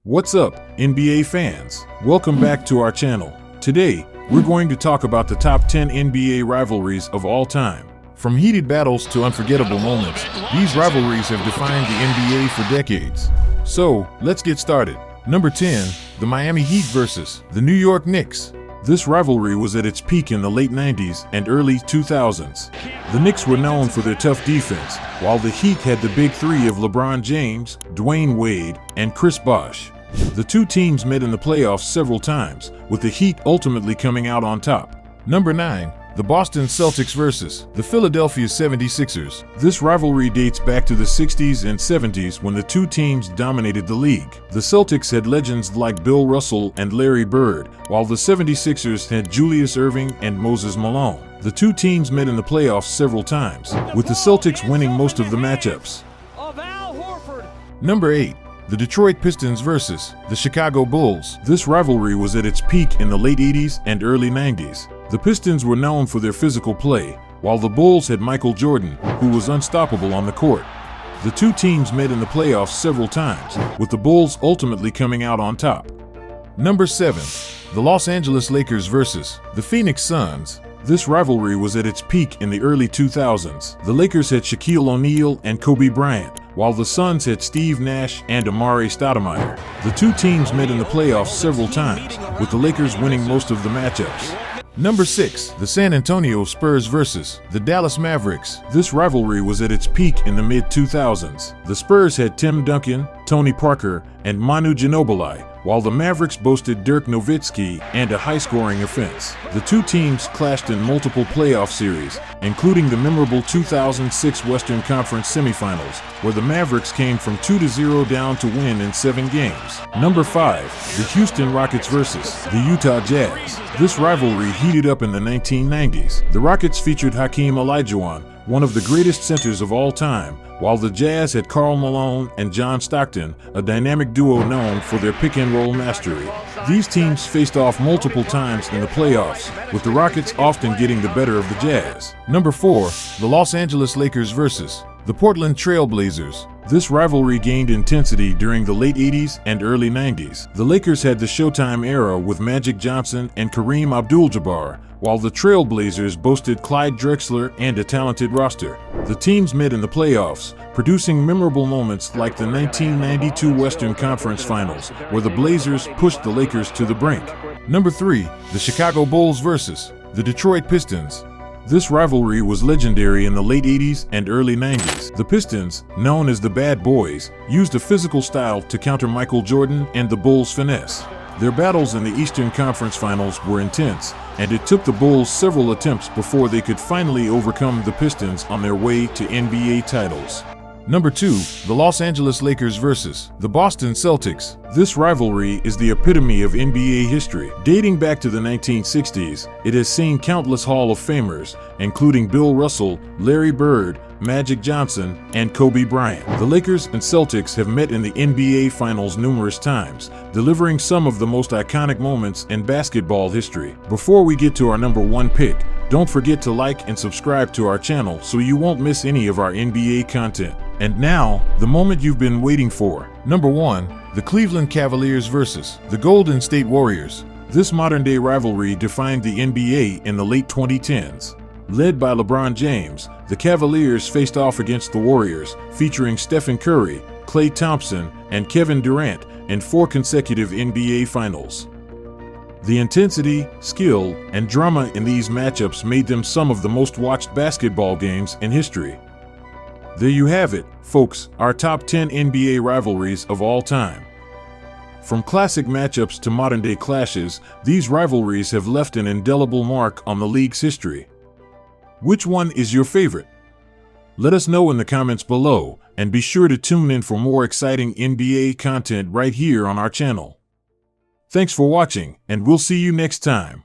What's up, NBA fans? Welcome back to our channel. Today, we're going to talk about the top 10 NBA rivalries of all time. From heated battles to unforgettable moments, these rivalries have defined the NBA for decades. So, let's get started. Number 10, the Miami Heat versus the New York Knicks. This rivalry was at its peak in the late 90s and early 2000s. The Knicks were known for their tough defense, while the Heat had the big three of LeBron James, Dwayne Wade, and Chris Bosh. The two teams met in the playoffs several times, with the Heat ultimately coming out on top. Number 9, the Boston Celtics versus the Philadelphia 76ers. This rivalry dates back to the 60s and 70s when the two teams dominated the league. The Celtics had legends like Bill Russell and Larry Bird, while the 76ers had Julius Erving and Moses Malone. The two teams met in the playoffs several times, with the Celtics winning most of the matchups. Number 8, the Detroit Pistons versus the Chicago Bulls. This rivalry was at its peak in the late 80s and early 90s. The Pistons were known for their physical play, while the Bulls had Michael Jordan, who was unstoppable on the court. The two teams met in the playoffs several times, with the Bulls ultimately coming out on top. Number 7, the Los Angeles Lakers versus the Phoenix Suns. This rivalry was at its peak in the early 2000s. The Lakers had Shaquille O'Neal and Kobe Bryant, while the Suns had Steve Nash and Amare Stoudemire. The two teams met in the playoffs several times, with the Lakers winning most of the matchups. Number 6, the San Antonio Spurs versus the Dallas Mavericks. This rivalry was at its peak in the mid-2000s. The Spurs had Tim Duncan, Tony Parker, and Manu Ginobili, while the Mavericks boasted Dirk Nowitzki and a high-scoring offense. The two teams clashed in multiple playoff series, including the memorable 2006 Western Conference semifinals, where the Mavericks came from 2-0 down to win in 7 games. Number 5, the Houston Rockets versus the Utah Jazz. This rivalry heated up in the 1990s. The Rockets featured Hakeem Olajuwon, one of the greatest centers of all time, while the Jazz had Karl Malone and John Stockton, a dynamic duo known for their pick-and-roll mastery. These teams faced off multiple times in the playoffs, with the Rockets often getting the better of the Jazz. Number 4, the Los Angeles Lakers versus the Portland Trail Blazers. This rivalry gained intensity during the late 80s and early 90s. The Lakers had the Showtime era with Magic Johnson and Kareem Abdul-Jabbar, while the Trail Blazers boasted Clyde Drexler and a talented roster. The teams met in the playoffs, producing memorable moments like the 1992 Western Conference Finals, where the Blazers pushed the Lakers to the brink. Number 3, the Chicago Bulls versus the Detroit Pistons. This rivalry was legendary in the late 80s and early 90s. The Pistons, known as the Bad Boys, used a physical style to counter Michael Jordan and the Bulls' finesse. Their battles in the Eastern Conference Finals were intense, and it took the Bulls several attempts before they could finally overcome the Pistons on their way to NBA titles. Number 2, the Los Angeles Lakers versus the Boston Celtics. This rivalry is the epitome of NBA history. Dating back to the 1960s, it has seen countless Hall of Famers, including Bill Russell, Larry Bird, Magic Johnson, and Kobe Bryant. The Lakers and Celtics have met in the NBA Finals numerous times, delivering some of the most iconic moments in basketball history. Before we get to our number 1 pick, don't forget to like and subscribe to our channel so you won't miss any of our NBA content. And now, the moment you've been waiting for. Number 1, the Cleveland Cavaliers versus the Golden State Warriors. This modern-day rivalry defined the NBA in the late 2010s. Led by LeBron James, the Cavaliers faced off against the Warriors, featuring Stephen Curry, Klay Thompson, and Kevin Durant in 4 consecutive NBA Finals. The intensity, skill, and drama in these matchups made them some of the most watched basketball games in history. There you have it, folks, our top 10 NBA rivalries of all time. From classic matchups to modern-day clashes, these rivalries have left an indelible mark on the league's history. Which one is your favorite? Let us know in the comments below, and be sure to tune in for more exciting NBA content right here on our channel. Thanks for watching, and we'll see you next time.